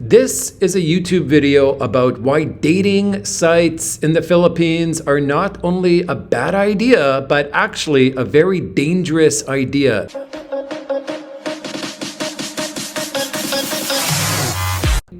This is a YouTube video about why dating sites in the Philippines are not only a bad idea, but actually a very dangerous idea.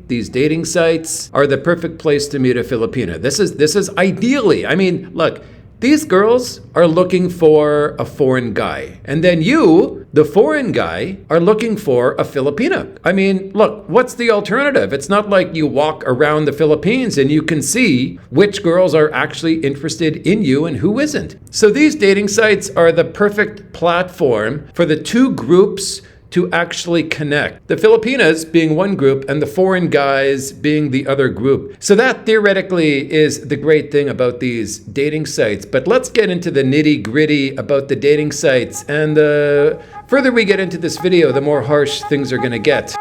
These dating sites are the perfect place to meet a Filipina. This is ideally, I mean, look, these girls are looking for a foreign guy. And then you, the foreign guy, are looking for a Filipina. I mean, look, what's the alternative? It's not like you walk around the Philippines and you can see which girls are actually interested in you and who isn't. So these dating sites are the perfect platform for the two groups to actually connect. The Filipinas being one group and the foreign guys being the other group. So that theoretically is the great thing about these dating sites. But let's get into the nitty-gritty about the dating sites. And the further we get into this video, the more harsh things are gonna get.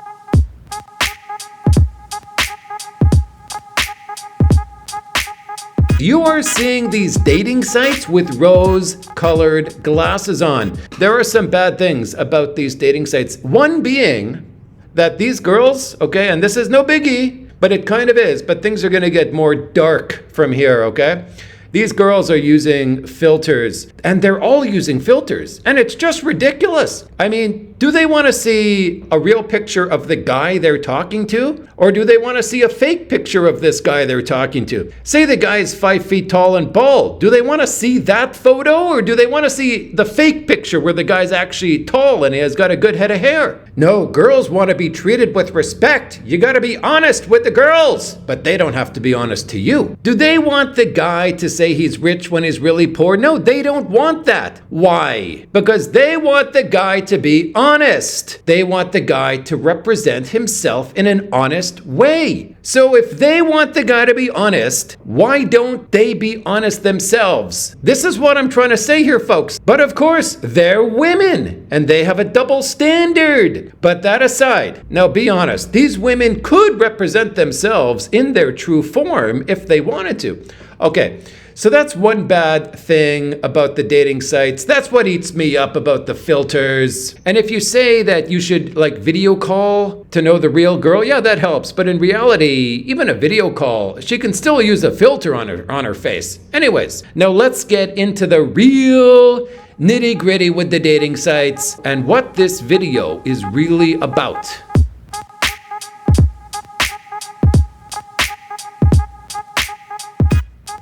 You are seeing these dating sites with rose-colored glasses on. There are some bad things about these dating sites. One being that these girls, okay, and this is no biggie, but it kind of is, but things are gonna get more dark from here, okay? These girls are using filters, and they're all using filters, and it's just ridiculous. I mean, do they want to see a real picture of the guy they're talking to? Or do they want to see a fake picture of this guy they're talking to? Say the guy is 5 feet tall and bald. Do they want to see that photo? Or do they want to see the fake picture where the guy's actually tall and he has got a good head of hair? No, girls want to be treated with respect. You got to be honest with the girls. But they don't have to be honest to you. Do they want the guy to say he's rich when he's really poor? No, they don't want that. Why? Because they want the guy to be honest. They want the guy to represent himself in an honest way. So if they want the guy to be honest, why don't they be honest themselves? This is what I'm trying to say here, folks. But of course, they're women and they have a double standard. But that aside, now be honest, these women could represent themselves in their true form if they wanted to. Okay. So that's one bad thing about the dating sites. That's what eats me up about the filters. And if you say that you should like video call to know the real girl, yeah, that helps. But in reality, even a video call, she can still use a filter on her face. Anyways, now let's get into the real nitty-gritty with the dating sites and what this video is really about.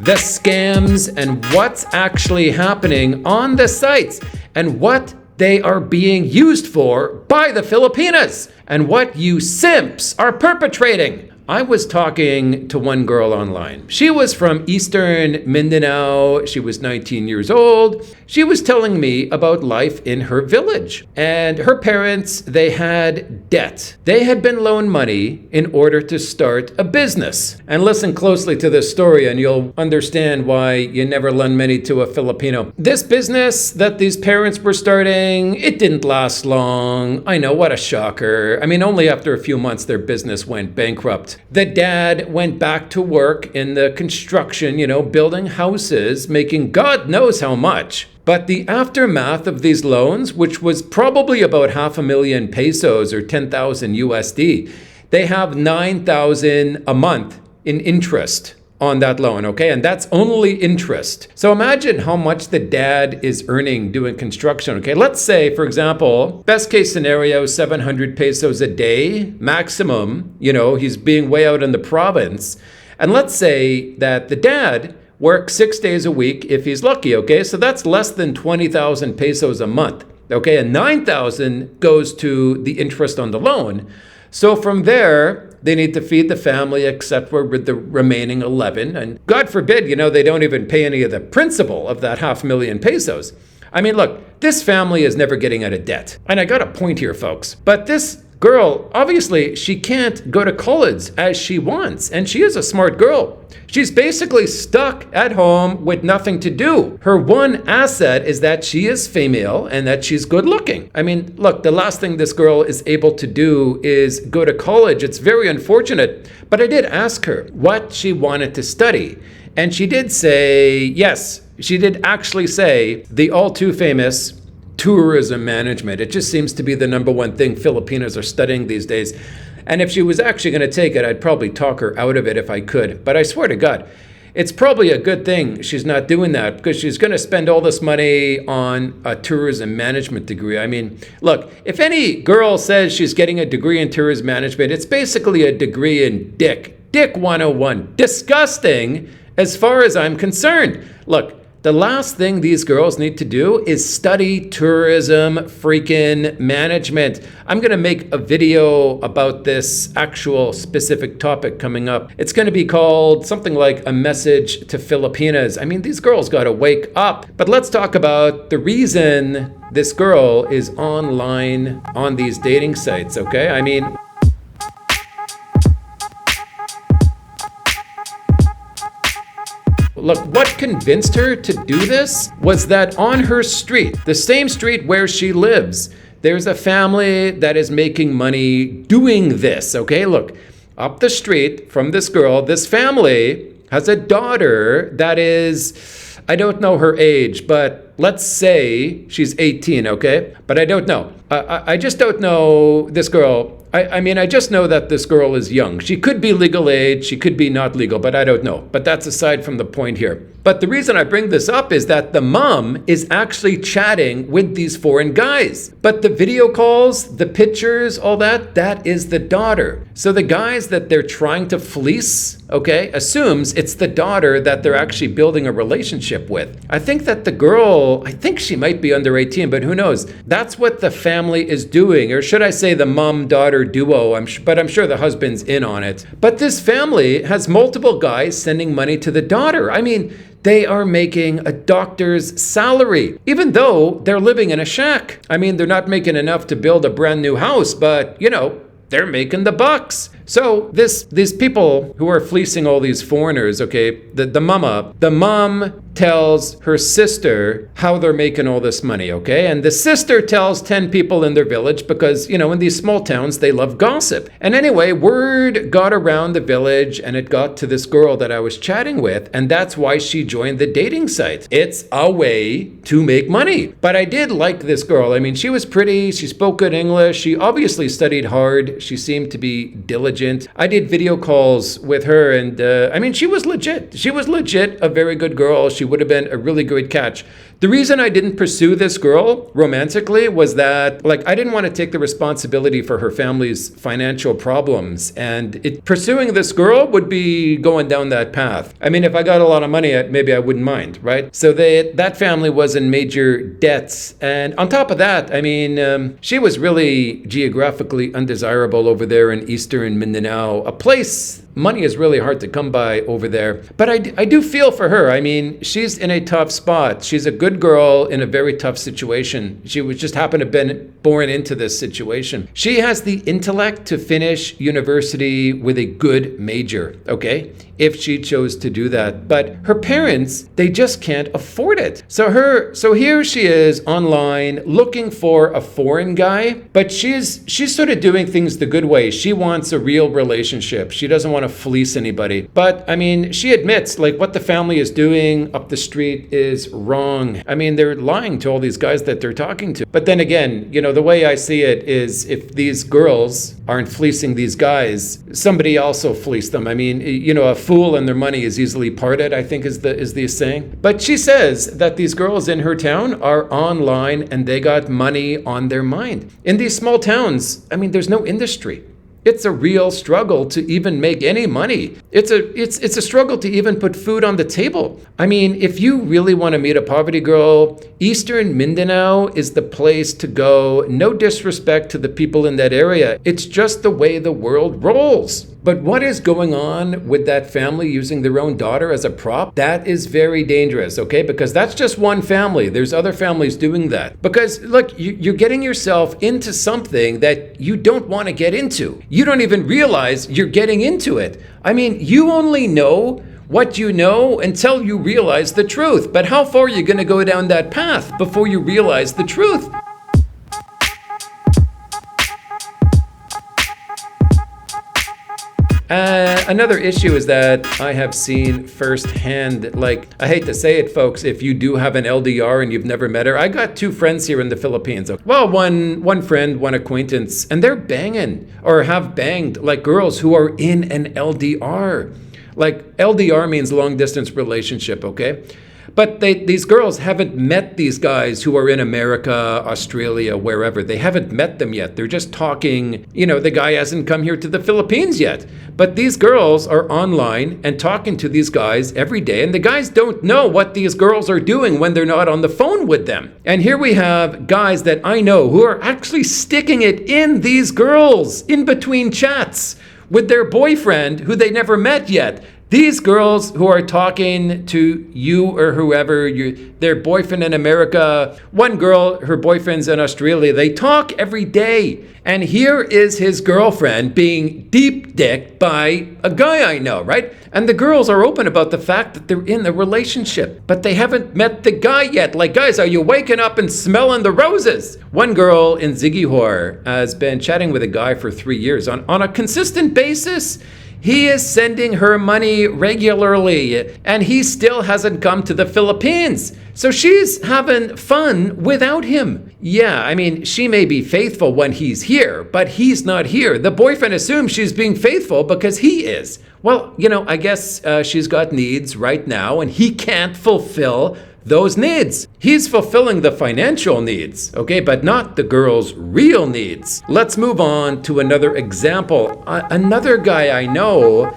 The scams and what's actually happening on the sites and what they are being used for by the Filipinas and what you simps are perpetrating. I was talking to one girl online. She was from Eastern Mindanao. She was 19 years old. She was telling me about life in her village. And her parents, they had debt. They had been loaned money in order to start a business. And listen closely to this story and you'll understand why you never lend money to a Filipino. This business that these parents were starting, it didn't last long. I know, what a shocker. I mean, only after a few months their business went bankrupt. The dad went back to work in the construction, building houses, making God knows how much. But the aftermath of these loans, which was probably about 500,000 pesos or 10,000 USD, they have 9,000 a month in interest on that loan, okay? And that's only interest. So imagine how much the dad is earning doing construction, okay? Let's say, for example, best case scenario, 700 pesos a day, maximum, he's being way out in the province. And let's say that the dad works 6 days a week if he's lucky, okay? So that's less than 20,000 pesos a month, okay? And 9,000 goes to the interest on the loan. So from there, they need to feed the family except for with the remaining 11. And God forbid, they don't even pay any of the principal of that 500,000 pesos. I mean, look, this family is never getting out of debt. And I got a point here, folks. But this girl, obviously, she can't go to college as she wants. And she is a smart girl. She's basically stuck at home with nothing to do. Her one asset is that she is female and that she's good looking. I mean, look, the last thing this girl is able to do is go to college. It's very unfortunate. But I did ask her what she wanted to study. And she did say, yes, she did actually say the all too famous tourism management. It just seems to be the number one thing Filipinos are studying these days. And if she was actually going to take it, I'd probably talk her out of it if I could. But I swear to God, it's probably a good thing she's not doing that, because she's going to spend all this money on a tourism management degree. I mean, look, if any girl says she's getting a degree in tourism management, it's basically a degree in dick. Dick 101. Disgusting as far as I'm concerned. Look, the last thing these girls need to do is study tourism freaking management. I'm going to make a video about this actual specific topic coming up. It's going to be called something like A Message to Filipinas. I mean, these girls got to wake up. But let's talk about the reason this girl is online on these dating sites, okay? I mean, look, what convinced her to do this was that on her street, the same street where she lives, there's a family that is making money doing this, okay? Look, up the street from this girl, this family has a daughter that is, I don't know her age, but let's say she's 18, okay? But I don't know. I just don't know this girl. I mean, I just know that this girl is young. She could be legal age, she could be not legal, but I don't know. But that's aside from the point here. But the reason I bring this up is that the mom is actually chatting with these foreign guys. But the video calls, the pictures, all that, that is the daughter. So the guys that they're trying to fleece, okay, assumes it's the daughter that they're actually building a relationship with. I think that the girl, I think she might be under 18, but who knows? That's what the family is doing, or should I say the mom-daughter duo, but I'm sure the husband's in on it. But this family has multiple guys sending money to the daughter. I mean, they are making a doctor's salary, even though they're living in a shack. I mean, they're not making enough to build a brand new house, but, you know, they're making the bucks. So these people who are fleecing all these foreigners, okay, the mom tells her sister how they're making all this money, okay? And the sister tells 10 people in their village because, you know, in these small towns, they love gossip. And anyway, word got around the village and it got to this girl that I was chatting with, and that's why she joined the dating site. It's a way to make money. But I did like this girl. I mean, she was pretty, she spoke good English, she obviously studied hard, she seemed to be diligent. I did video calls with her, and I mean, she was legit. She was legit a very good girl. She would have been a really good catch. The reason I didn't pursue this girl romantically was that, like, I didn't want to take the responsibility for her family's financial problems, and pursuing this girl would be going down that path. I mean, if I got a lot of money, maybe I wouldn't mind, right? So that family was in major debts, and on top of that, I mean, she was really geographically undesirable over there in eastern Mindanao, a place money is really hard to come by over there. But I do feel for her. I mean, she's in a tough spot. She's a good girl in a very tough situation. She was just happened to have been born into this situation. She has the intellect to finish university with a good major, okay? If she chose to do that. But her parents, they just can't afford it. So here she is online looking for a foreign guy, but she's sort of doing things the good way. She wants a real relationship. She doesn't want to fleece anybody. But I mean, she admits like what the family is doing up the street is wrong. I mean, they're lying to all these guys that they're talking to. But then again, you know, the way I see it is if these girls aren't fleecing these guys, somebody also fleeced them. I mean, you know, a fool and their money is easily parted, I think is the saying. But she says that these girls in her town are online and they got money on their mind. In these small towns, I mean, there's no industry. It's a real struggle to even make any money. It's a struggle to even put food on the table. I mean, if you really want to meet a poverty girl, Eastern Mindanao is the place to go. No disrespect to the people in that area. It's just the way the world rolls. But what is going on with that family using their own daughter as a prop? That is very dangerous, okay? Because that's just one family. There's other families doing that. Because, look, you're getting yourself into something that you don't want to get into. You don't even realize you're getting into it. I mean, you only know what you know until you realize the truth. But how far are you going to go down that path before you realize the truth? Another issue is that I have seen firsthand, like, I hate to say it, folks, if you do have an LDR and you've never met her, I got two friends here in the Philippines. Well, one friend, one acquaintance, and they're banging or have banged like girls who are in an LDR. Like, LDR means long distance relationship, okay? But these girls haven't met these guys who are in America, Australia, wherever. They haven't met them yet. They're just talking, the guy hasn't come here to the Philippines yet. But these girls are online and talking to these guys every day. And the guys don't know what these girls are doing when they're not on the phone with them. And here we have guys that I know who are actually sticking it in these girls in between chats with their boyfriend who they never met yet. These girls who are talking to you or whoever, their boyfriend in America, one girl, her boyfriend's in Australia, they talk every day. And here is his girlfriend being deep-dicked by a guy I know, right? And the girls are open about the fact that they're in a relationship, but they haven't met the guy yet. Like, guys, are you waking up and smelling the roses? One girl in Zigihor has been chatting with a guy for 3 years on a consistent basis. He is sending her money regularly, and he still hasn't come to the Philippines. So she's having fun without him. Yeah, I mean, she may be faithful when he's here, but he's not here. The boyfriend assumes she's being faithful because he is. Well, I guess she's got needs right now, and he can't fulfill those needs. He's fulfilling the financial needs, okay, but not the girl's real needs. Let's move on to another example. Another guy I know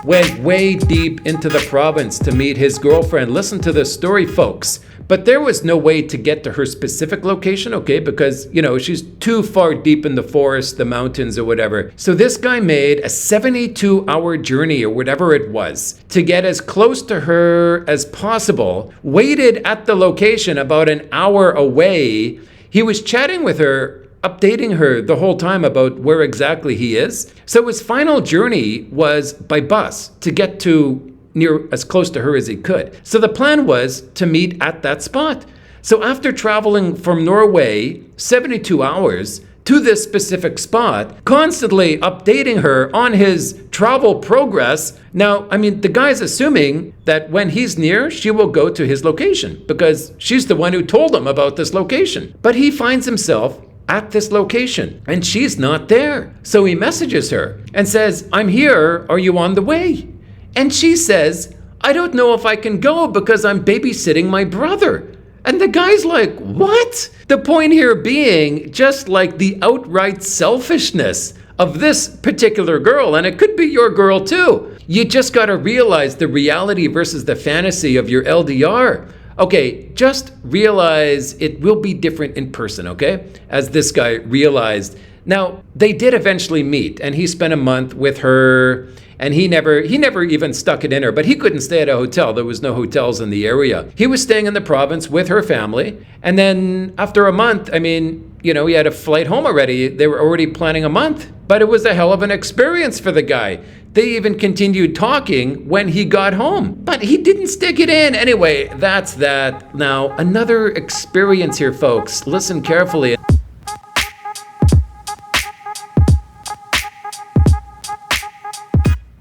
went way deep into the province to meet his girlfriend. Listen to this story, folks. But there was no way to get to her specific location, okay, because, she's too far deep in the forest, the mountains, or whatever. So this guy made a 72-hour journey, or whatever it was, to get as close to her as possible, waited at the location about an hour away. He was chatting with her, updating her the whole time about where exactly he is. So his final journey was by bus to get to near as close to her as he could. So the plan was to meet at that spot. So after traveling from Norway 72 hours to this specific spot, constantly updating her on his travel progress. Now, I mean, the guy's assuming that when he's near, she will go to his location because she's the one who told him about this location. But he finds himself at this location and she's not there. So he messages her and says, "I'm here. Are you on the way?" And she says, "I don't know if I can go because I'm babysitting my brother." And the guy's like, what? The point here being just like the outright selfishness of this particular girl, and it could be your girl too. You just got to realize the reality versus the fantasy of your LDR. Okay, just realize it will be different in person, okay? As this guy realized. Now, they did eventually meet, and he spent a month with her, and he never even stuck it in her, but he couldn't stay at a hotel. There was no hotels in the area. He was staying in the province with her family, and then after a month, I mean, he had a flight home already. They were already planning a month, but it was a hell of an experience for the guy. They even continued talking when he got home, but he didn't stick it in. Anyway, that's that. Now, another experience here, folks. Listen carefully.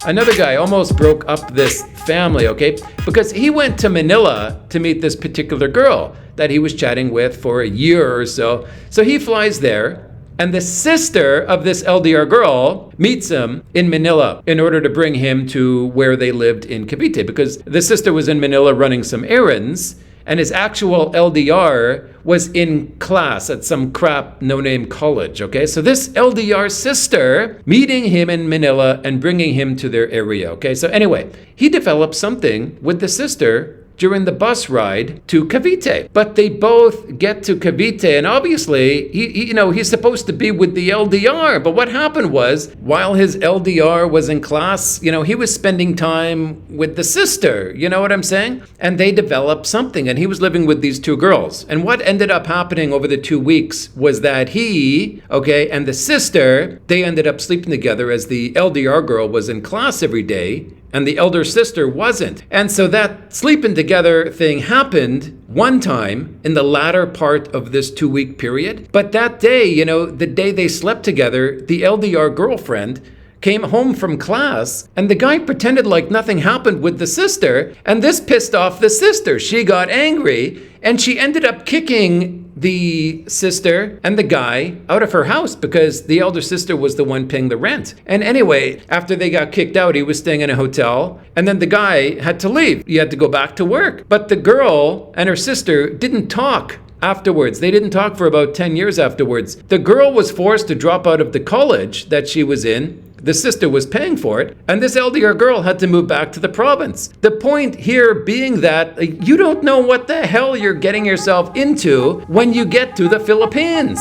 Another guy almost broke up this family, okay? Because he went to Manila to meet this particular girl that he was chatting with for a year or so. So he flies there, and the sister of this LDR girl meets him in Manila in order to bring him to where they lived in Cavite, because the sister was in Manila running some errands, and his actual LDR was in class at some crap no-name college, okay? So this LDR sister meeting him in Manila and bringing him to their area, okay? So anyway, he developed something with the sister during the bus ride to Cavite. But they both get to Cavite, and obviously, he's supposed to be with the LDR. But what happened was, while his LDR was in class, he was spending time with the sister. You know what I'm saying? And they developed something, and he was living with these two girls. And what ended up happening over the 2 weeks was that he, and the sister, they ended up sleeping together as the LDR girl was in class every day, and the elder sister wasn't. And so that sleeping together thing happened one time in the latter part of this 2-week period. But that day, the day they slept together, the LDR girlfriend came home from class, and the guy pretended like nothing happened with the sister, and this pissed off the sister. She got angry, and she ended up kicking the sister and the guy out of her house because the elder sister was the one paying the rent. And anyway, after they got kicked out, he was staying in a hotel, and then the guy had to leave. He had to go back to work. But the girl and her sister didn't talk afterwards. They didn't talk for about 10 years afterwards. The girl was forced to drop out of the college that she was in. The sister was paying for it, and this LDR girl had to move back to the province. The point here being that you don't know what the hell you're getting yourself into when you get to the Philippines.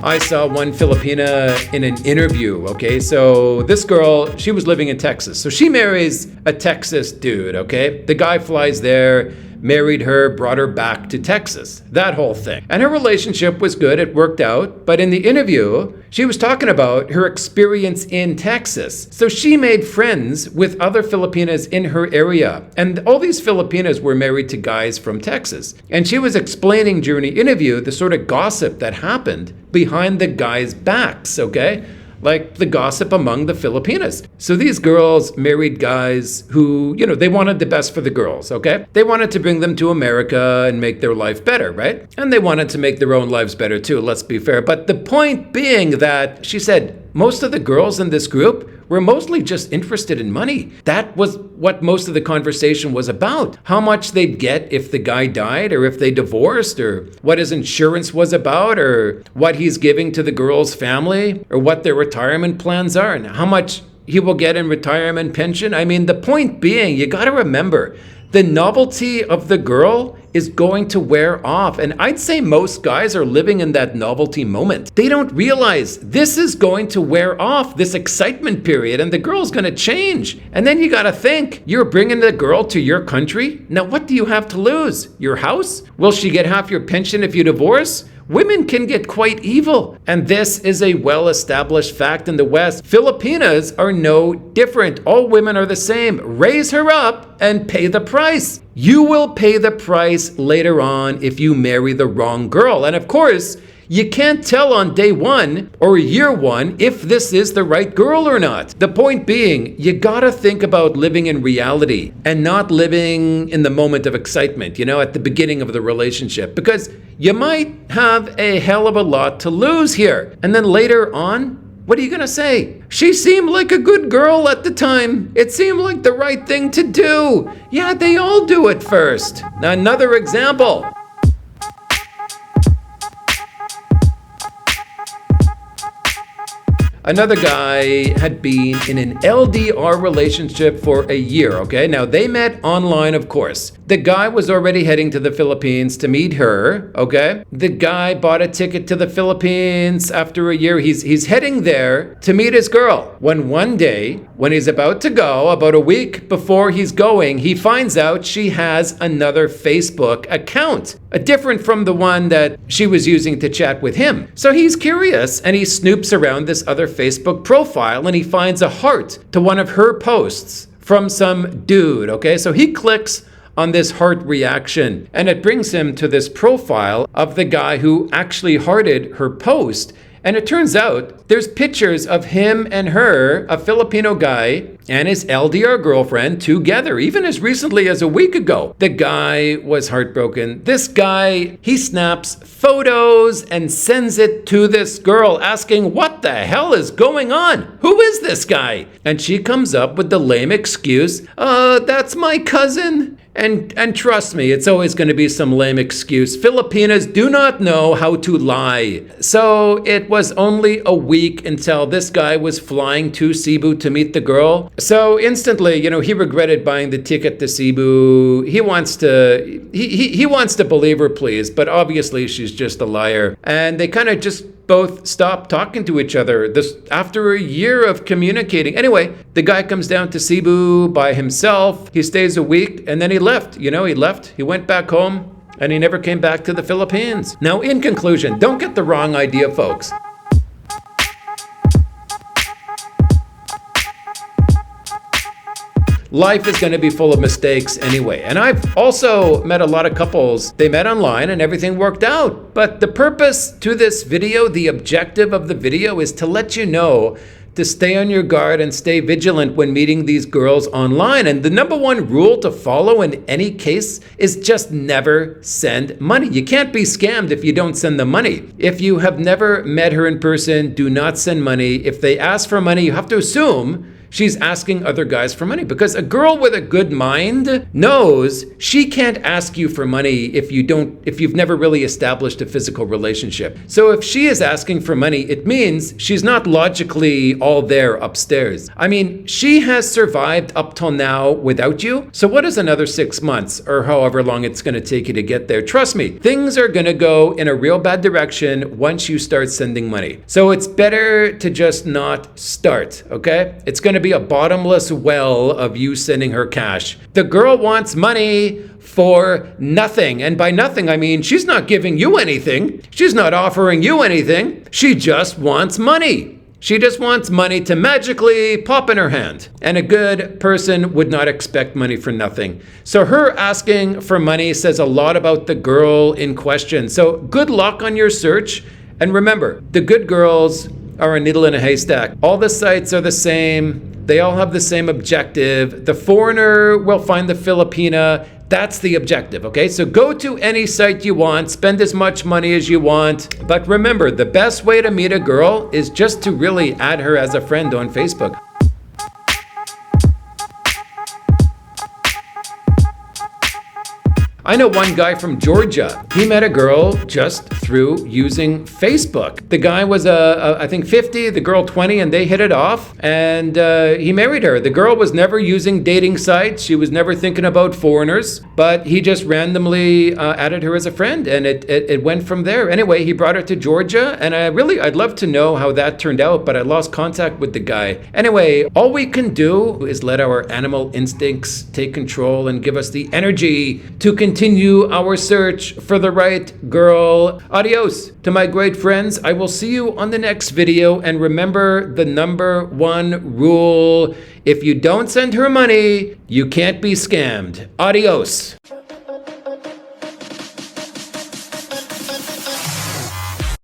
I saw one Filipina in an interview, okay? So this girl, she was living in Texas. So she marries a Texas dude, okay? The guy flies there, married her, brought her back to Texas, that whole thing. And her relationship was good, it worked out. But in the interview, she was talking about her experience in Texas. So she made friends with other Filipinas in her area. And all these Filipinas were married to guys from Texas. And she was explaining during the interview the sort of gossip that happened behind the guys' backs, okay? Like the gossip among the Filipinas. So these girls married guys who, they wanted the best for the girls, okay? They wanted to bring them to America and make their life better, right? And they wanted to make their own lives better too, let's be fair. But the point being that, she said, most of the girls in this group were mostly just interested in money. That was what most of the conversation was about. How much they'd get if the guy died, or if they divorced, or what his insurance was about, or what he's giving to the girl's family, or what their retirement plans are, and how much he will get in retirement pension. I mean, the point being, you got to remember, the novelty of the girl is going to wear off. And I'd say most guys are living in that novelty moment. They don't realize this is going to wear off, this excitement period, and the girl's going to change. And then you got to think, you're bringing the girl to your country. Now, what do you have to lose? Your house? Will she get half your pension if you divorce? Women can get quite evil, and this is a well-established fact in the West. Filipinas are no different. All women are the same. Raise her up and pay the price. You will pay the price later on if you marry the wrong girl. And of course, you can't tell on day one or year one if this is the right girl or not. The point being, you gotta think about living in reality and not living in the moment of excitement, at the beginning of the relationship, because you might have a hell of a lot to lose here. And then later on, what are you gonna say? She seemed like a good girl at the time. It seemed like the right thing to do. Yeah, they all do it first. Now, another example. Another guy had been in an LDR relationship for a year, okay? Now, they met online, of course. The guy was already heading to the Philippines to meet her, okay? The guy bought a ticket to the Philippines after a year. He's heading there to meet his girl. When one day, when he's about to go, about a week before he's going, he finds out she has another Facebook account, different from the one that she was using to chat with him. So he's curious, and he snoops around this other Facebook profile, and he finds a heart to one of her posts from some dude, okay? So he clicks on this heart reaction, and it brings him to this profile of the guy who actually hearted her post. And it turns out there's pictures of him and her, a Filipino guy, and his LDR girlfriend together, even as recently as a week ago. The guy was heartbroken. This guy, he snaps photos and sends it to this girl asking, what the hell is going on? Who is this guy? And she comes up with the lame excuse, that's my cousin. And trust me, it's always going to be some lame excuse. Filipinas do not know how to lie. So it was only a week until this guy was flying to Cebu to meet the girl. So instantly, he regretted buying the ticket to Cebu. He wants to believe her, please, but obviously she's just a liar. And they kind of just both stopped talking to each other after a year of communicating. Anyway, the guy comes down to Cebu by himself. He stays a week, and then he left. He left. He went back home, and he never came back to the Philippines. Now, in conclusion, don't get the wrong idea, folks. life is going to be full of mistakes anyway. And I've also met a lot of couples, they met online and everything worked out. But the purpose to this video, the objective of the video, is to let you know to stay on your guard and stay vigilant when meeting these girls online. And the number one rule to follow in any case is just never send money. You can't be scammed if you don't send the money. If you have never met her in person, do not send money. If they ask for money, you have to assume she's asking other guys for money, because a girl with a good mind knows she can't ask you for money if you've never really established a physical relationship. So if she is asking for money, it means she's not logically all there upstairs. I mean, she has survived up till now without you. So what is another 6 months or however long it's going to take you to get there? Trust me, things are going to go in a real bad direction once you start sending money. So it's better to just not start, okay? It's going to be a bottomless well of you sending her cash. The girl wants money for nothing. And by nothing, I mean she's not giving you anything. She's not offering you anything. She just wants money. She just wants money to magically pop in her hand. And a good person would not expect money for nothing. So her asking for money says a lot about the girl in question. So good luck on your search. And remember, the good girls are a needle in a haystack. All the sites are the same. They all have the same objective. The foreigner will find the Filipina. That's the objective, okay? So go to any site you want, spend as much money as you want. But remember, the best way to meet a girl is just to really add her as a friend on Facebook. I know one guy from Georgia. He met a girl just through using Facebook. The guy was, I think 50, the girl 20, and they hit it off. And he married her. The girl was never using dating sites. She was never thinking about foreigners. But he just randomly added her as a friend, and it went from there. Anyway, he brought her to Georgia, and I'd love to know how that turned out, but I lost contact with the guy. Anyway, all we can do is let our animal instincts take control and give us the energy to continue our search for the right girl. Adios to my great friends. I will see you on the next video. And remember the number one rule: if you don't send her money, you can't be scammed. Adios.